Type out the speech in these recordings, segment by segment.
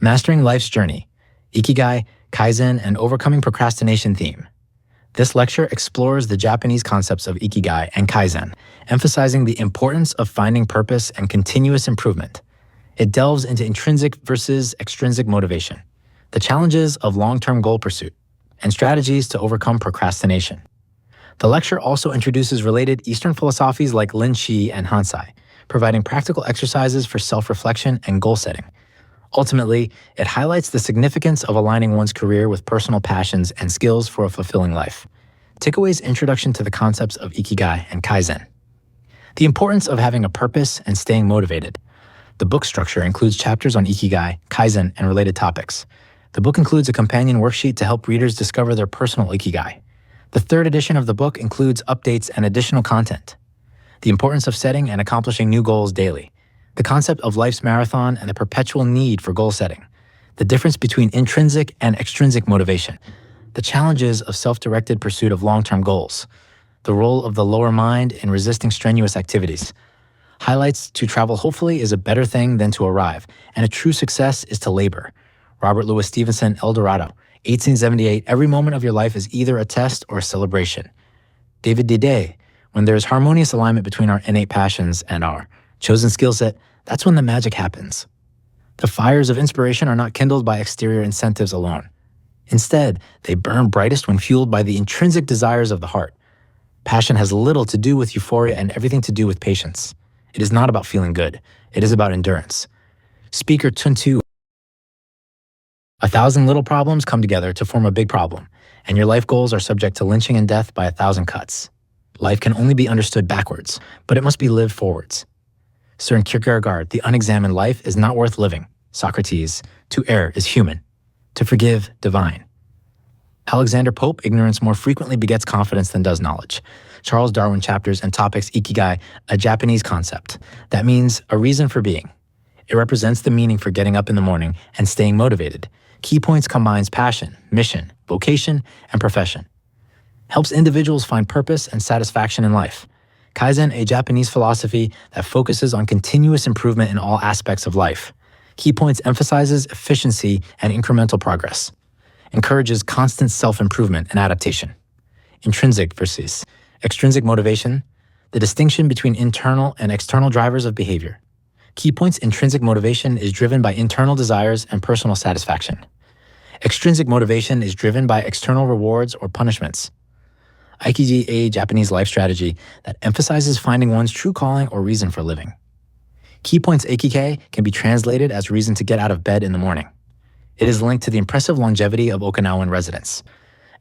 Mastering Life's Journey, Ikigai, Kaizen, and Overcoming Procrastination theme. This lecture explores the Japanese concepts of Ikigai and Kaizen, emphasizing the importance of finding purpose and continuous improvement. It delves into intrinsic versus extrinsic motivation, the challenges of long-term goal pursuit, and strategies to overcome procrastination. The lecture also introduces related Eastern philosophies like Lin Chi and Hansai, providing practical exercises for self-reflection and goal setting. Ultimately, it highlights the significance of aligning one's career with personal passions and skills for a fulfilling life. Takeaways: Introduction to the concepts of Ikigai and Kaizen. The importance of having a purpose and staying motivated. The book structure includes chapters on Ikigai, Kaizen, and related topics. The book includes a companion worksheet to help readers discover their personal Ikigai. The third edition of the book includes updates and additional content. The importance of setting and accomplishing new goals daily. The concept of life's marathon and the perpetual need for goal setting. The difference between intrinsic and extrinsic motivation. The challenges of self-directed pursuit of long-term goals. The role of the lower mind in resisting strenuous activities. Highlights: to travel hopefully is a better thing than to arrive, and a true success is to labor. Robert Louis Stevenson, El Dorado, 1878. Every moment of your life is either a test or a celebration. David Diday, when there is harmonious alignment between our innate passions and our chosen skill set, that's when the magic happens. The fires of inspiration are not kindled by exterior incentives alone. Instead, they burn brightest when fueled by the intrinsic desires of the heart. Passion has little to do with euphoria and everything to do with patience. It is not about feeling good. It is about endurance. Speaker Tuntu. 1,000 little problems come together to form a big problem, and your life goals are subject to lynching and death by 1,000 cuts. Life can only be understood backwards, but it must be lived forwards. Søren Kierkegaard, the unexamined life is not worth living. Socrates, to err is human. To forgive, divine. Alexander Pope, ignorance more frequently begets confidence than does knowledge. Charles Darwin, chapters and topics Ikigai, a Japanese concept. That means a reason for being. It represents the meaning for getting up in the morning and staying motivated. Key points combines passion, mission, vocation, and profession. Helps individuals find purpose and satisfaction in life. Kaizen, a Japanese philosophy that focuses on continuous improvement in all aspects of life. Key points: emphasizes efficiency and incremental progress. Encourages constant self-improvement and adaptation. Intrinsic versus extrinsic motivation. The distinction between internal and external drivers of behavior. Key points: intrinsic motivation is driven by internal desires and personal satisfaction. Extrinsic motivation is driven by external rewards or punishments. Ikigai, a Japanese life strategy that emphasizes finding one's true calling or reason for living. Key points: Ikigai can be translated as reason to get out of bed in the morning. It is linked to the impressive longevity of Okinawan residents.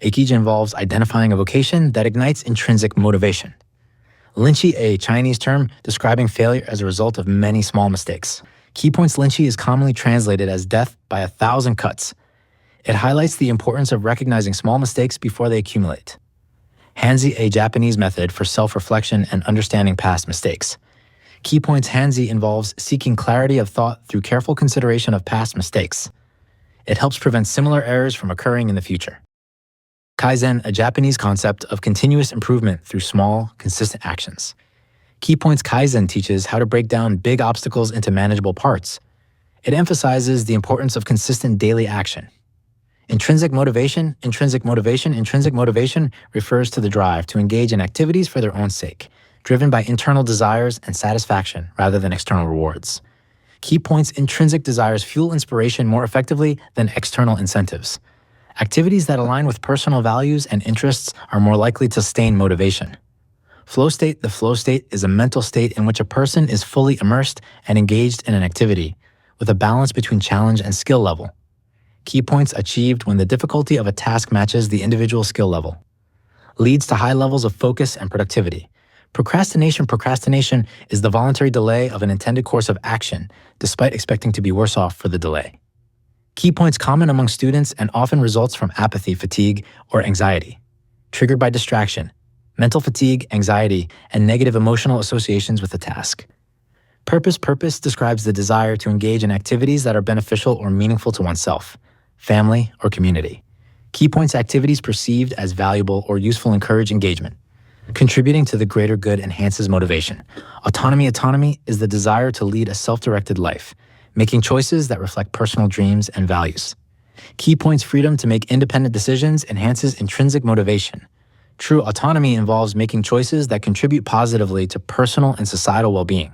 Ikigai involves identifying a vocation that ignites intrinsic motivation. Lin Chi, a Chinese term describing failure as a result of many small mistakes. Key points: Lin Chi is commonly translated as death by 1,000 cuts. It highlights the importance of recognizing small mistakes before they accumulate. Hanzi, a Japanese method for self-reflection and understanding past mistakes. Key points: Hanzi involves seeking clarity of thought through careful consideration of past mistakes. It helps prevent similar errors from occurring in the future. Kaizen, a Japanese concept of continuous improvement through small, consistent actions. Key points: Kaizen teaches how to break down big obstacles into manageable parts. It emphasizes the importance of consistent daily action. Intrinsic motivation refers to the drive to engage in activities for their own sake, driven by internal desires and satisfaction rather than external rewards. Key points: intrinsic desires fuel inspiration more effectively than external incentives. Activities that align with personal values and interests are more likely to sustain motivation. Flow state: the flow state is a mental state in which a person is fully immersed and engaged in an activity, with a balance between challenge and skill level. Key points: achieved when the difficulty of a task matches the individual skill level. Leads to high levels of focus and productivity. Procrastination is the voluntary delay of an intended course of action, despite expecting to be worse off for the delay. Key points: common among students and often results from apathy, fatigue, or anxiety. Triggered by distraction, mental fatigue, anxiety, and negative emotional associations with the task. Purpose describes the desire to engage in activities that are beneficial or meaningful to oneself, family, or community. Key points: activities perceived as valuable or useful encourage engagement. Contributing to the greater good enhances motivation. Autonomy is the desire to lead a self-directed life. making choices that reflect personal dreams and values. Key points: freedom to make independent decisions enhances intrinsic motivation. True autonomy involves making choices that contribute positively to personal and societal well-being.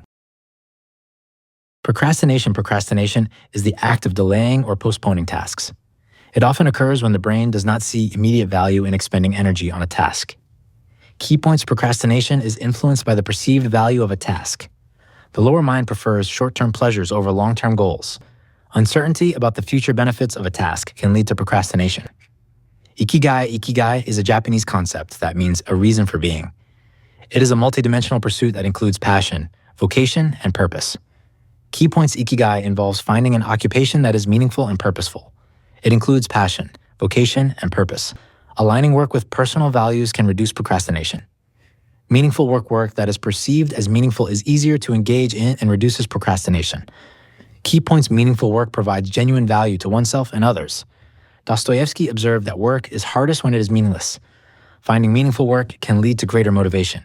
Procrastination is the act of delaying or postponing tasks. It often occurs when the brain does not see immediate value in expending energy on a task. Key points: procrastination is influenced by the perceived value of a task. The lower mind prefers short-term pleasures over long-term goals. Uncertainty about the future benefits of a task can lead to procrastination. Ikigai is a Japanese concept that means a reason for being. It is a multidimensional pursuit that includes passion, vocation, and purpose. Key points: Ikigai involves finding an occupation that is meaningful and purposeful. It includes passion, vocation, and purpose. Aligning work with personal values can reduce procrastination. Meaningful work that is perceived as meaningful is easier to engage in and reduces procrastination. Key points: meaningful work provides genuine value to oneself and others. Dostoevsky observed that work is hardest when it is meaningless. Finding meaningful work can lead to greater motivation.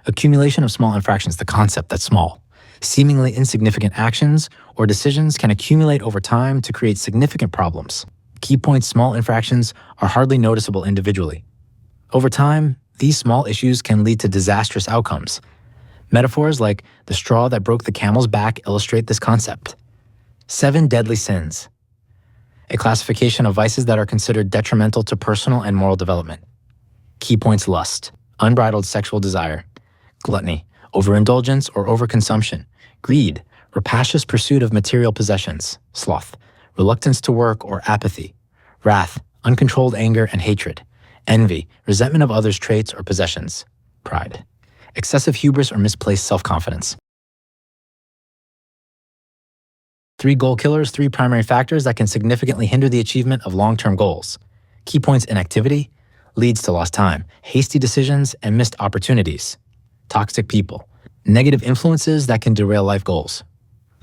Accumulation of small infractions, the concept that small, seemingly insignificant actions or decisions can accumulate over time to create significant problems. Key points: small infractions are hardly noticeable individually. Over time, these small issues can lead to disastrous outcomes. Metaphors like the straw that broke the camel's back illustrate this concept. 7 deadly sins, a classification of vices that are considered detrimental to personal and moral development. Key points: lust, unbridled sexual desire; gluttony, overindulgence or overconsumption; greed, rapacious pursuit of material possessions; sloth, reluctance to work or apathy; wrath, uncontrolled anger and hatred; envy, resentment of others' traits or possessions; pride, excessive hubris or misplaced self-confidence. 3 goal killers, 3 primary factors that can significantly hinder the achievement of long-term goals. Key points: inactivity leads to lost time, hasty decisions, and missed opportunities. Toxic people, negative influences that can derail life goals.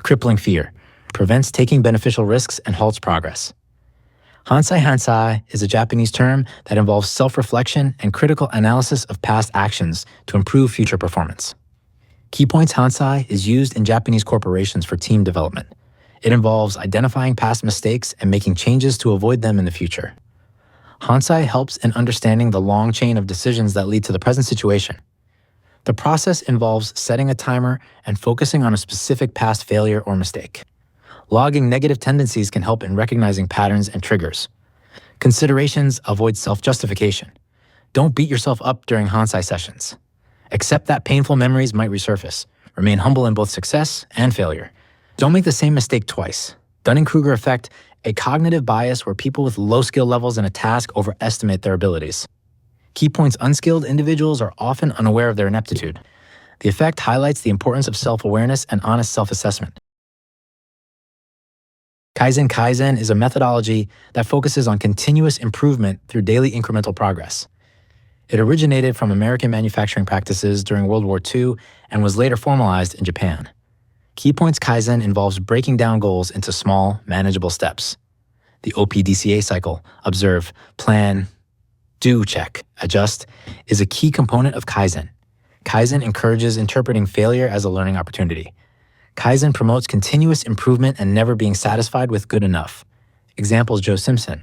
Crippling fear prevents taking beneficial risks and halts progress. Hansai is a Japanese term that involves self-reflection and critical analysis of past actions to improve future performance. Key points: Hansai is used in Japanese corporations for team development. It involves identifying past mistakes and making changes to avoid them in the future. Hansai helps in understanding the long chain of decisions that lead to the present situation. The process involves setting a timer and focusing on a specific past failure or mistake. Logging negative tendencies can help in recognizing patterns and triggers. Considerations: avoid self-justification. Don't beat yourself up during Hansai sessions. Accept that painful memories might resurface. Remain humble in both success and failure. Don't make the same mistake twice. Dunning-Kruger effect, a cognitive bias where people with low skill levels in a task overestimate their abilities. Key points: unskilled individuals are often unaware of their ineptitude. The effect highlights the importance of self-awareness and honest self-assessment. Kaizen is a methodology that focuses on continuous improvement through daily incremental progress. It originated from American manufacturing practices during World War II and was later formalized in Japan. Key points: Kaizen involves breaking down goals into small, manageable steps. The OPDCA cycle, observe, plan, do, check, adjust, is a key component of Kaizen. Kaizen encourages interpreting failure as a learning opportunity. Kaizen promotes continuous improvement and never being satisfied with good enough. Examples: Joe Simpson,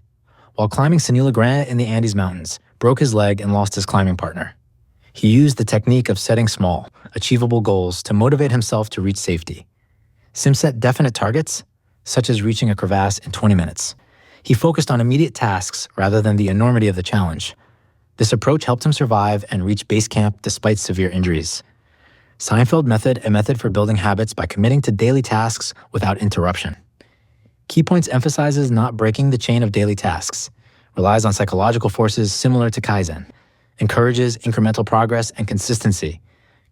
while climbing Sinula Grant in the Andes Mountains, broke his leg and lost his climbing partner. He used the technique of setting small, achievable goals to motivate himself to reach safety. Sim set definite targets, such as reaching a crevasse in 20 minutes. He focused on immediate tasks rather than the enormity of the challenge. This approach helped him survive and reach base camp despite severe injuries. Seinfeld method, a method for building habits by committing to daily tasks without interruption. Key points: emphasizes not breaking the chain of daily tasks, relies on psychological forces similar to Kaizen, encourages incremental progress and consistency.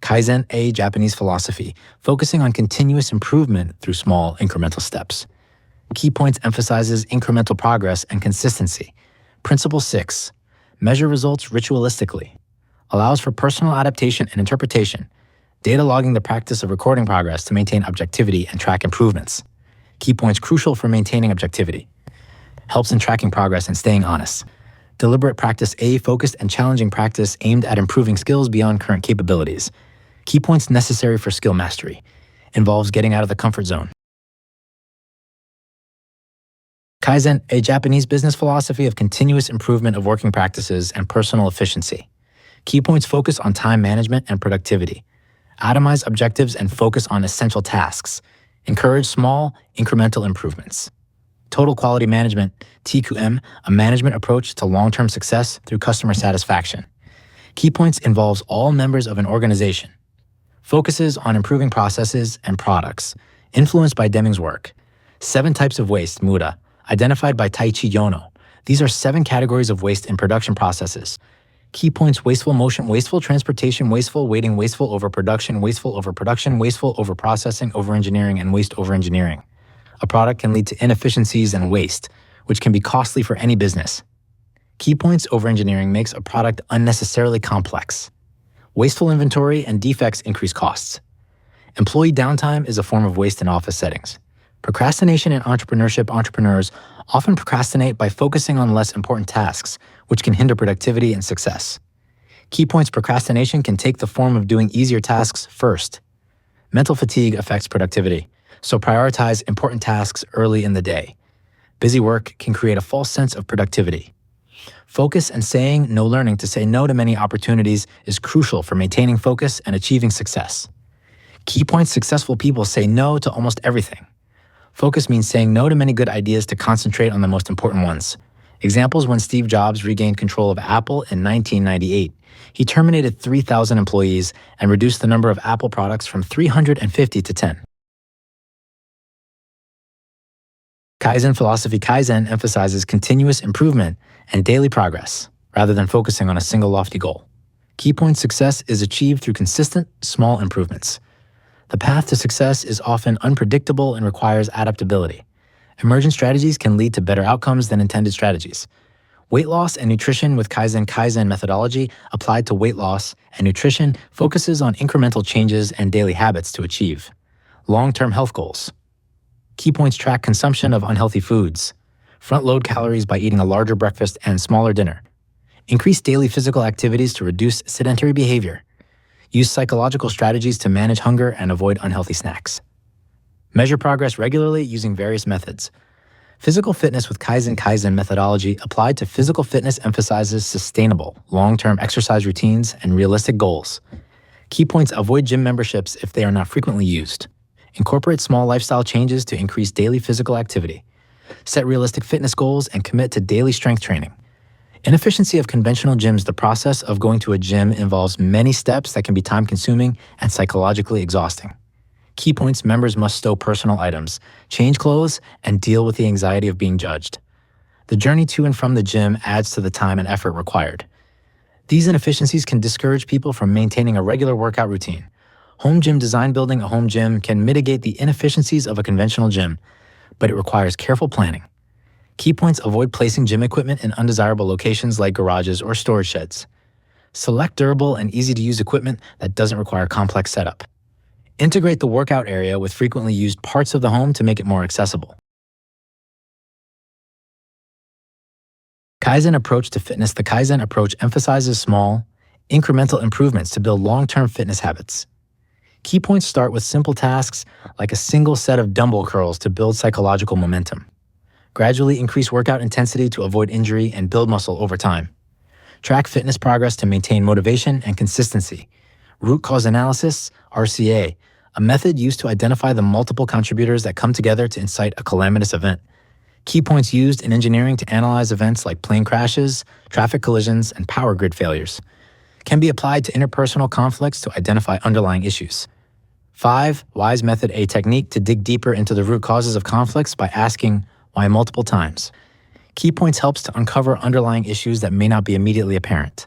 Kaizen, a Japanese philosophy, focusing on continuous improvement through small incremental steps. Key points: emphasizes incremental progress and consistency. Principle 6, measure results ritualistically, allows for personal adaptation and interpretation, data logging the practice of recording progress to maintain objectivity and track improvements. Key points: crucial for maintaining objectivity, helps in tracking progress and staying honest. Deliberate practice, a focused and challenging practice aimed at improving skills beyond current capabilities. Key points necessary for skill mastery, involves getting out of the comfort zone. Kaizen, a Japanese business philosophy of continuous improvement of working practices and personal efficiency. Key points focus on time management and productivity. Itemize objectives and focus on essential tasks. Encourage small, incremental improvements. Total quality management, TQM, a management approach to long-term success through customer satisfaction. Key points involves all members of an organization. Focuses on improving processes and products, influenced by Deming's work. 7 types of waste, Muda, identified by Taichi Yono. These are 7 categories of waste in production processes. Key points: wasteful motion, wasteful transportation, wasteful waiting, wasteful overproduction, wasteful overproduction, wasteful overprocessing, overengineering, and waste overengineering. A product can lead to inefficiencies and waste, which can be costly for any business. Key points: overengineering makes a product unnecessarily complex. Wasteful inventory and defects increase costs. Employee downtime is a form of waste in office settings. Procrastination in entrepreneurship. Entrepreneurs often procrastinate by focusing on less important tasks, which can hinder productivity and success. Key points: procrastination can take the form of doing easier tasks first. Mental fatigue affects productivity, so prioritize important tasks early in the day. Busy work can create a false sense of productivity. Focus and saying no. Learning to say no to many opportunities is crucial for maintaining focus and achieving success. Key points: successful people say no to almost everything. Focus means saying no to many good ideas to concentrate on the most important ones. Examples: when Steve Jobs regained control of Apple in 1998, he terminated 3,000 employees and reduced the number of Apple products from 350 to 10. Kaizen philosophy. Kaizen emphasizes continuous improvement and daily progress, rather than focusing on a single lofty goal. Key point: success is achieved through consistent, small improvements. The path to success is often unpredictable and requires adaptability. Emergent strategies can lead to better outcomes than intended strategies. Weight loss and nutrition with Kaizen methodology applied to weight loss and nutrition focuses on incremental changes and daily habits to achieve long-term health goals. Key points: track consumption of unhealthy foods. Front-load calories by eating a larger breakfast and smaller dinner. Increase daily physical activities to reduce sedentary behavior. Use psychological strategies to manage hunger and avoid unhealthy snacks. Measure progress regularly using various methods. Physical fitness with Kaizen methodology applied to physical fitness emphasizes sustainable, long-term exercise routines and realistic goals. Key points: avoid gym memberships if they are not frequently used. Incorporate small lifestyle changes to increase daily physical activity. Set realistic fitness goals and commit to daily strength training. Inefficiency of conventional gyms. The process of going to a gym involves many steps that can be time-consuming and psychologically exhausting. Key points: members must stow personal items, change clothes, and deal with the anxiety of being judged. The journey to and from the gym adds to the time and effort required. These inefficiencies can discourage people from maintaining a regular workout routine. Home gym design. Building a home gym can mitigate the inefficiencies of a conventional gym, but it requires careful planning. Key points: avoid placing gym equipment in undesirable locations like garages or storage sheds. Select durable and easy-to-use equipment that doesn't require complex setup. Integrate the workout area with frequently used parts of the home to make it more accessible. Kaizen approach to fitness. The Kaizen approach emphasizes small, incremental improvements to build long-term fitness habits. Key points: start with simple tasks like a single set of dumbbell curls to build psychological momentum. Gradually increase workout intensity to avoid injury and build muscle over time. Track fitness progress to maintain motivation and consistency. Root cause analysis, RCA, a method used to identify the multiple contributors that come together to incite a calamitous event. Key points used in engineering to analyze events like plane crashes, traffic collisions, and power grid failures. Can be applied to interpersonal conflicts to identify underlying issues. 5. WISE method, a technique to dig deeper into the root causes of conflicts by asking why multiple times. Key points helps to uncover underlying issues that may not be immediately apparent.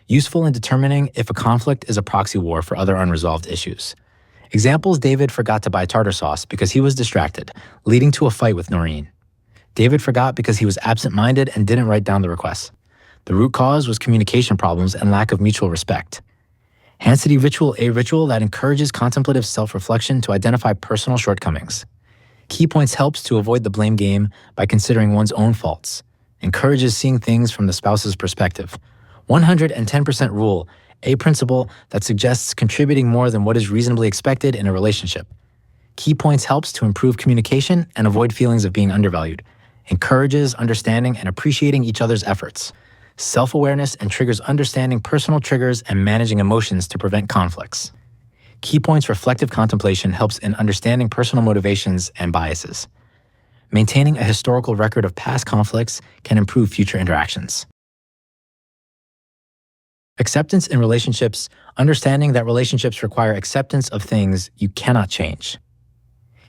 Useful in determining if a conflict is a proxy war for other unresolved issues. Examples: David forgot to buy tartar sauce because he was distracted, leading to a fight with Noreen. David forgot because he was absent-minded and didn't write down the request. The root cause was communication problems and lack of mutual respect. Hansity ritual, a ritual that encourages contemplative self-reflection to identify personal shortcomings. Key points helps to avoid the blame game by considering one's own faults. Encourages seeing things from the spouse's perspective. 110% rule, a principle that suggests contributing more than what is reasonably expected in a relationship. Key points helps to improve communication and avoid feelings of being undervalued. encourages understanding and appreciating each other's efforts. Self-awareness and triggers understanding personal triggers and managing emotions to prevent conflicts. Key points reflective contemplation helps in understanding personal motivations and biases. Maintaining a historical record of past conflicts can improve future interactions. Acceptance in relationships, understanding that relationships require acceptance of things you cannot change.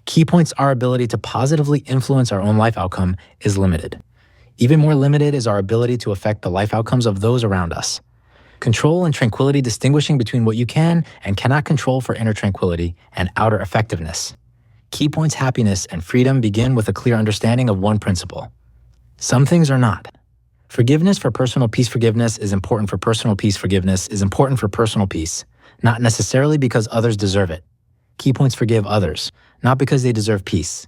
Key points, our ability to positively influence our own life outcome is limited. Even more limited is our ability to affect the life outcomes of those around us. Control and tranquility, distinguishing between what you can and cannot control for inner tranquility and outer effectiveness. Key points, happiness and freedom begin with a clear understanding of one principle. Some things are not. Forgiveness for personal peace. Forgiveness is important for personal peace. Forgiveness is important for personal peace, not necessarily because others deserve it. Key points, forgive others, not because they deserve peace.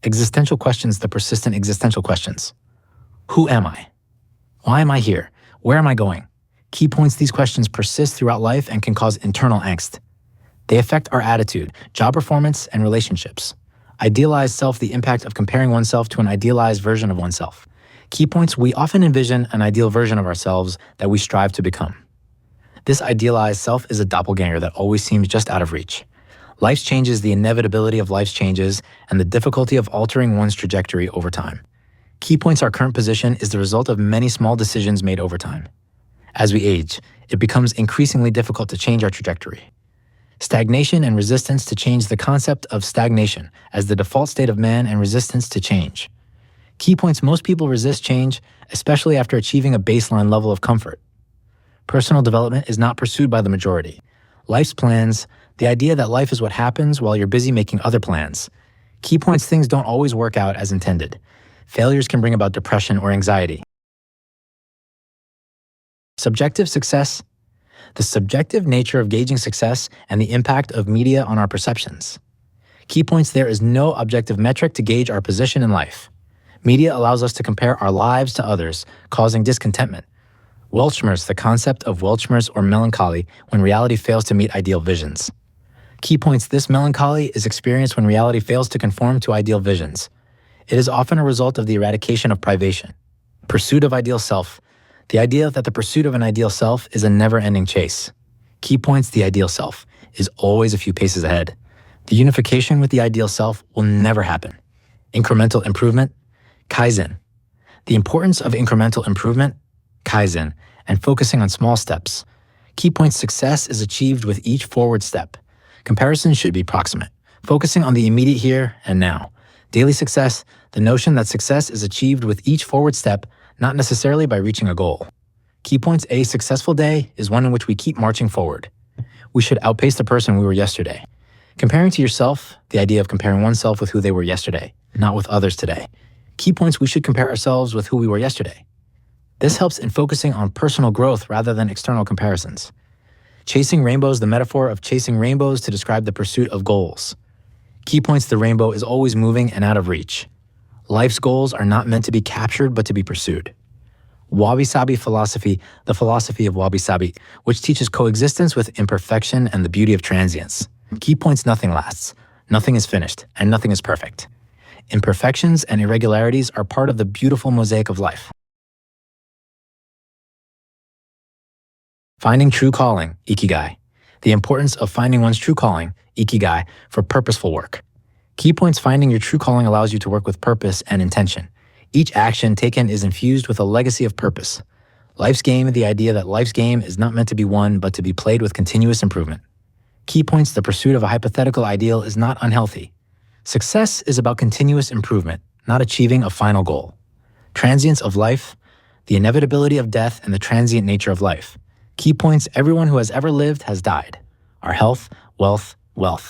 Existential questions, the persistent existential questions. Who am I? Why am I here? Where am I going? Key points, these questions persist throughout life and can cause internal angst. They affect our attitude, job performance, and relationships. Idealized self, the impact of comparing oneself to an idealized version of oneself. Key points, we often envision an ideal version of ourselves that we strive to become. This idealized self is a doppelganger that always seems just out of reach. Life's changes, the inevitability of life's changes, and the difficulty of altering one's trajectory over time. Key points, our current position is the result of many small decisions made over time. As we age, it becomes increasingly difficult to change our trajectory. Stagnation and resistance to change, the concept of stagnation as the default state of man and resistance to change. Key points, most people resist change, especially after achieving a baseline level of comfort. Personal development is not pursued by the majority. Life's plans, the idea that life is what happens while you're busy making other plans. Key points, things don't always work out as intended. Failures can bring about depression or anxiety. Subjective success, the subjective nature of gauging success and the impact of media on our perceptions. Key points, there is no objective metric to gauge our position in life. Media allows us to compare our lives to others, causing discontentment. Weltschmerz, the concept of Weltschmerz or melancholy when reality fails to meet ideal visions. Key points, this melancholy is experienced when reality fails to conform to ideal visions. It is often a result of the eradication of privation. Pursuit of ideal self, the idea that the pursuit of an ideal self is a never-ending chase. Key points, the ideal self is always a few paces ahead. The unification with the ideal self will never happen. Incremental improvement, Kaizen. The importance of incremental improvement, Kaizen, and focusing on small steps. Key points, success is achieved with each forward step. Comparison should be proximate, focusing on the immediate here and now. Daily success, the notion that success is achieved with each forward step, not necessarily by reaching a goal. Key points, a successful day is one in which we keep marching forward. We should outpace the person we were yesterday. Comparing to yourself, the idea of comparing oneself with who they were yesterday, not with others today. Key points, we should compare ourselves with who we were yesterday. This helps in focusing on personal growth rather than external comparisons. Chasing rainbows, the metaphor of chasing rainbows to describe the pursuit of goals. Key points, the rainbow is always moving and out of reach. Life's goals are not meant to be captured, but to be pursued. Wabi-sabi philosophy, the philosophy of wabi-sabi, which teaches coexistence with imperfection and the beauty of transience. Key points, nothing lasts, nothing is finished, and nothing is perfect. Imperfections and irregularities are part of the beautiful mosaic of life. Finding true calling, Ikigai. The importance of finding one's true calling, Ikigai, for purposeful work. Key points, finding your true calling allows you to work with purpose and intention. Each action taken is infused with a legacy of purpose. Life's game, the idea that life's game is not meant to be won, but to be played with continuous improvement. Key points, the pursuit of a hypothetical ideal is not unhealthy. Success is about continuous improvement, not achieving a final goal. Transience of life, the inevitability of death and the transient nature of life. Key points, everyone who has ever lived has died. Our health, wealth,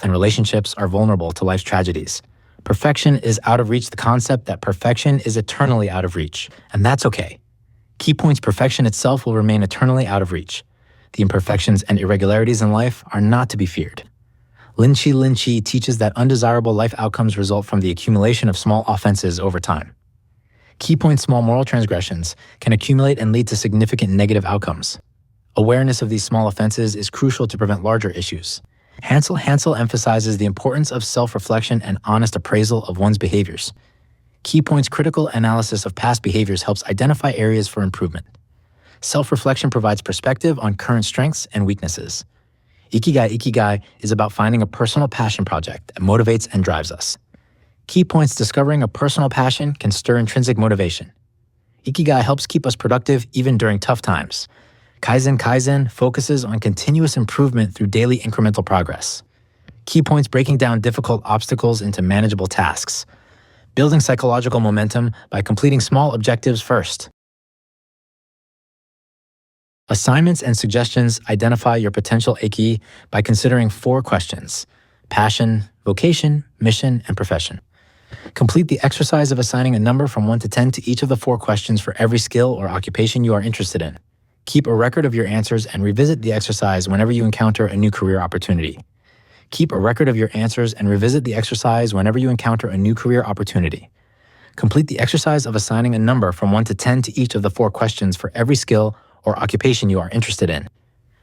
and relationships are vulnerable to life's tragedies. Perfection is out of reach, the concept that perfection is eternally out of reach, and that's okay. Key points, perfection itself will remain eternally out of reach. The imperfections and irregularities in life are not to be feared. Lin Chi teaches that undesirable life outcomes result from the accumulation of small offenses over time. Key points, small moral transgressions can accumulate and lead to significant negative outcomes. Awareness of these small offenses is crucial to prevent larger issues. Hansel emphasizes the importance of self-reflection and honest appraisal of one's behaviors. Key points critical analysis of past behaviors helps identify areas for improvement. Self-reflection provides perspective on current strengths and weaknesses. Ikigai is about finding a personal passion project that motivates and drives us. Key points discovering a personal passion can stir intrinsic motivation. Ikigai helps keep us productive even during tough times. Kaizen focuses on continuous improvement through daily incremental progress. Key points breaking down difficult obstacles into manageable tasks. Building psychological momentum by completing small objectives first. Assignments and suggestions identify your potential Iki by considering 4 questions: passion, vocation, mission, and profession. Complete the exercise of assigning a number from 1 to 10 to each of the 4 questions for every skill or occupation you are interested in. Keep a record of your answers and revisit the exercise whenever you encounter a new career opportunity. Keep a record of your answers and revisit the exercise whenever you encounter a new career opportunity. Complete the exercise of assigning a number from 1 to 10 to each of the 4 questions for every skill or occupation you are interested in.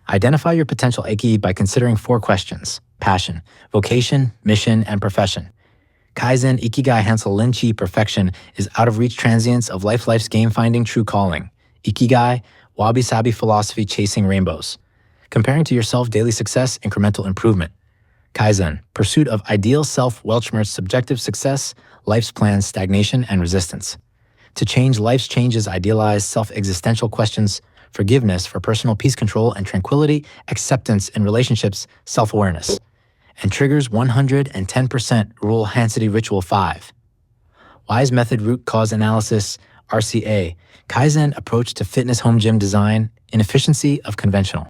Identify your potential Iki by considering 4 questions: passion, vocation, mission, and profession. Kaizen Ikigai Hansel Lin-Chi Perfection is out-of-reach transience of life's game-finding true calling. Ikigai, wabi-sabi philosophy chasing rainbows. Comparing to yourself daily success, incremental improvement. Kaizen, pursuit of ideal self Welchmer's subjective success, life's plans, stagnation, and resistance. To change life's changes, idealize self-existential questions, forgiveness for personal peace, control, and tranquility, acceptance in relationships, self-awareness. And triggers 110% Rule Hansity Ritual 5. Wise Method Root Cause Analysis, RCA, Kaizen approach to fitness home gym design, inefficiency of conventional.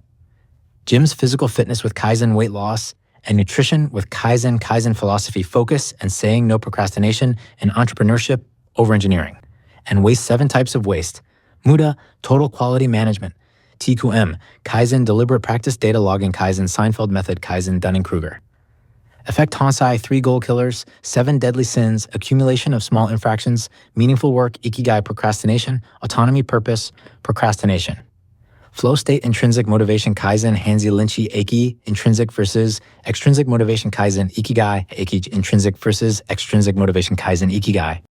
Gym's physical fitness with Kaizen weight loss, and nutrition with Kaizen philosophy focus and saying no procrastination and entrepreneurship over engineering. And waste 7 types of waste. Muda, total quality management. TQM, Kaizen deliberate practice data logging Kaizen Seinfeld method Kaizen Dunning-Kruger. Effect Hansai 3 goal killers, 7 deadly sins, accumulation of small infractions, meaningful work, Ikigai procrastination, autonomy purpose, procrastination. Flow state intrinsic motivation Kaizen Hanzi Lin-Chi Eiki intrinsic versus extrinsic motivation Kaizen Ikigai Eiki intrinsic versus extrinsic motivation Kaizen Ikigai.